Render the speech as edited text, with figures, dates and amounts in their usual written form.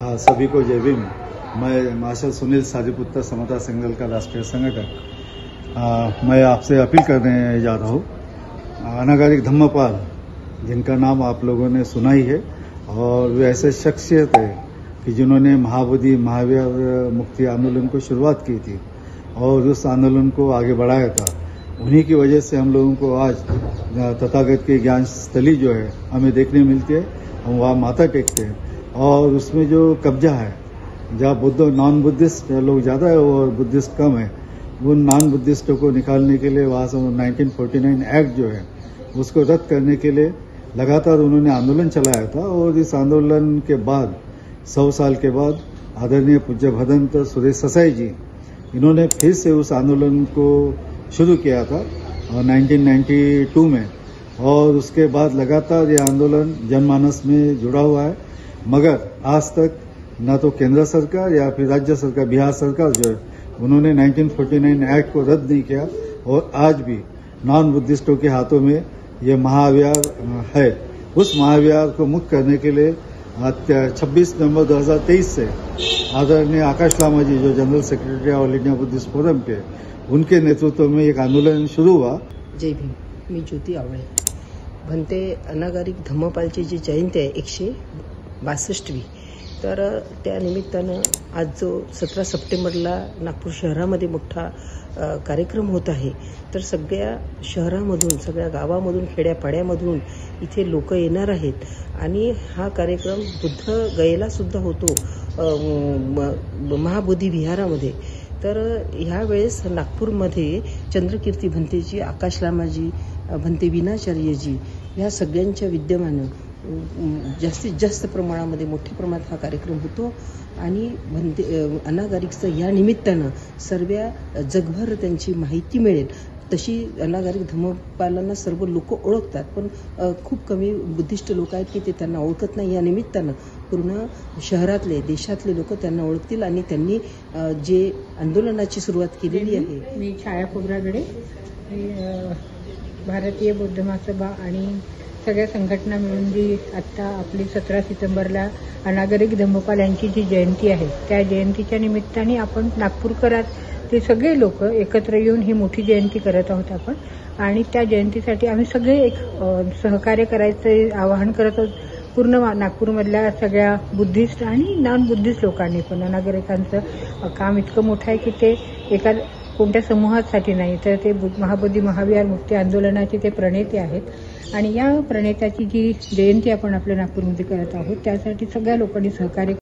सभी को जय भीम। मैं मार्शल सुनील साजीपुत्र समता संगठन का राष्ट्रीय संगठक। मैं आपसे अपील करने जा रहा हूँ। अनागरिक धम्मपाल, जिनका नाम आप लोगों ने सुना ही है, और वे ऐसे शख्सियत है कि जिन्होंने महाबोधि महावीर मुक्ति आंदोलन को शुरुआत की थी और उस आंदोलन को आगे बढ़ाया था। उन्हीं की वजह से हम लोगों को आज तथागत की ज्ञान स्थली जो है हमें देखने मिलती है। हम वहाँ माथा टेकते हैं और उसमें जो कब्जा है, जहाँ बुद्ध नॉन बुद्धिस्ट लोग ज़्यादा है और बुद्धिस्ट कम है, उन नॉन बुद्धिस्टों को निकालने के लिए वहाँ से 1949 एक्ट जो है उसको रद्द करने के लिए लगातार उन्होंने आंदोलन चलाया था। और इस आंदोलन के बाद 100 साल के बाद आदरणीय पूज्य भदंत सुरेश ससाई जी, इन्होंने फिर से उस आंदोलन को शुरू किया था 1992 में, और उसके बाद लगातार ये आंदोलन जनमानस में जुड़ा हुआ है। मगर आज तक न तो केंद्र सरकार या फिर राज्य सरकार, बिहार सरकार जो है, उन्होंने 1949 एक्ट को रद्द नहीं किया। और आज भी नॉन बुद्धिस्टों के हाथों में ये महाविहार है। उस महाविहार को मुक्त करने के लिए 26 नवंबर 2023 से आदरणीय आकाश लामा जी, जो general secretary all India Buddhist forum के, उनके नेतृत्व में एक आंदोलन शुरू हुआ। जय भीम। मी ज्योती आवळे म्हणते, अनागरिक धम्मपालची जी जयंती आहे 162वी, तर त्या निमित्तानं आज जो 17 सप्टेंबरला नागपूर शहरामध्ये मोठा कार्यक्रम होत आहे, तर सगळ्या शहरामधून, सगळ्या गावामधून, खेड्यापाड्यामधून इथे लोक येणार आहेत आणि हा कार्यक्रम बुद्ध गयेला सुद्धा होतो महाबोधी विहारामध्ये। तर ह्यावेळेस नागपूरमध्ये चंद्रकीर्ती भंतेजी, आकाश लामाजी, भंते विनाचार्यजी ह्या सगळ्यांच्या विद्यमानं जास्तीत जास्त प्रमाणामध्ये मोठ्या प्रमाणात हा कार्यक्रम होतो आणि अनागरिकचं या निमित्तानं सर्व जगभर त्यांची माहिती मिळेल। तशी अनागरिक धम्मपालांना सर्व लोक ओळखतात, पण खूप कमी बुद्धिस्ट लोक आहेत की ते त्यांना ओळखत नाही। या निमित्तानं पूर्ण शहरातले, देशातले लोक त्यांना ओळखतील आणि त्यांनी जे आंदोलनाची सुरुवात केलेली आहे। मी छाया खोब्रागडे, भारतीय बौद्ध महासभा आणि सगळ्या संघटना मिळून जी आत्ता आपली 17 सप्टेंबरला अनागरिक धम्मपाल यांची जी जयंती आहे, त्या जयंतीच्या निमित्ताने आपण नागपूरकरात ते सगळे लोक एकत्र येऊन ही मोठी जयंती करत आहोत आपण। आणि त्या जयंतीसाठी आम्ही सगळे एक सहकार्य करायचं आवाहन करत आहोत। पूर्ण नागपूरमधल्या सगळ्या बुद्धिस्ट आणि नॉन बुद्धिस्ट लोकांनी पण अनागरिकांचं काम इतकं मोठं आहे की ते एका कोणत्या समूहासाठी नाही, तर ते महाबोधी महाविहार मुक्ती आंदोलनाचे ते प्रणेते आहेत। आणि या प्रणेत्याची जी जयंती आपण आपल्या नागपूरमध्ये करत आहोत, त्यासाठी सगळ्या लोकांनी सहकार्य